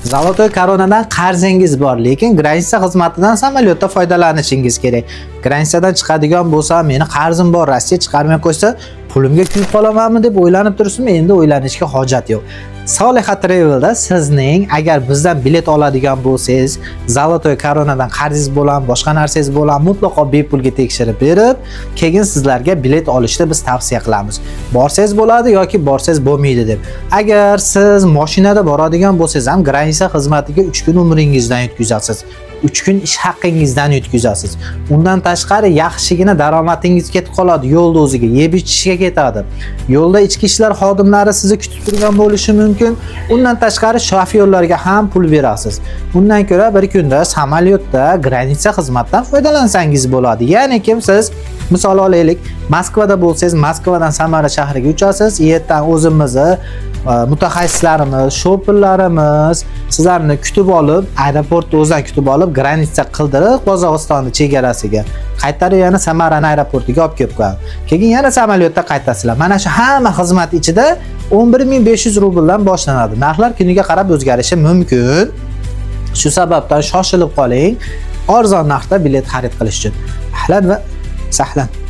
Zolotoy koronadan qarzingiz bor, lekin granitsa xizmatidan samolyotda foydalanishingiz kerak. Granitsadan chiqadigan bo'lsa, meni qarzim bor, Rossiya chiqarmay qo'ysa, pulimga kuyib qolamanmi deb o'ylanib turibsizmi? Endi o'ylanishga hojat yo'q. Soliha Travel'da sizning agar bizdan bilet oladigan bo'lsangiz, Zolotoy koronadan qarzingiz bilan, boshqa narsangiz bilan mutlaqo bepulga tekshirib berib, keyin sizlarga bilet olishni biz tavsiya qilamiz. Borsangiz bo'ladi yoki borsangiz bo'lmaydi deb. Agar siz mashinada boradigan bo'lsangiz ham granitsa xizmatiga 3 kun umringizdan yutkazasiz. 3 kun ish haqqingizdan yutkazasiz. Undan tashqari yaxshigina daromadingiz ketib qoladi, yo'lda o'ziga yeb ichishga ketadi. Yo'lda ichki ishlar xodimlari sizni kutib turgan bo'lishi mumkin. Undan tashqari shofyorlarga ham pul berasiz. Undan ko'ra bir kunda samolyotda granitsa xizmatidan foydalansangiz bo'ladi. Ya'ni kim siz misol olaylik, Moskvada bo'lsangiz, Moskvadan Samara shahriga uchasiz, u yerdan o'zimizni mutaxassislarimiz, shopirlarimiz sizlarni kutib olib, aeroportda o'zdan kutib olib, granitsa qildirib Qozog'iston chegarasiga qaytarib yana Samarani aeroportiga olib kelib qo'yadi. Keyin yana samolyotda qaytasizlar. Mana shu hamma xizmat ichida 11500 rubldan boshlanadi. Narxlar kuniga qarab o'zgarishi mumkin. Shu sababdan shoshilib qoling, arzon narxda bilet xarid qilish uchun. Ahlan va sahlan.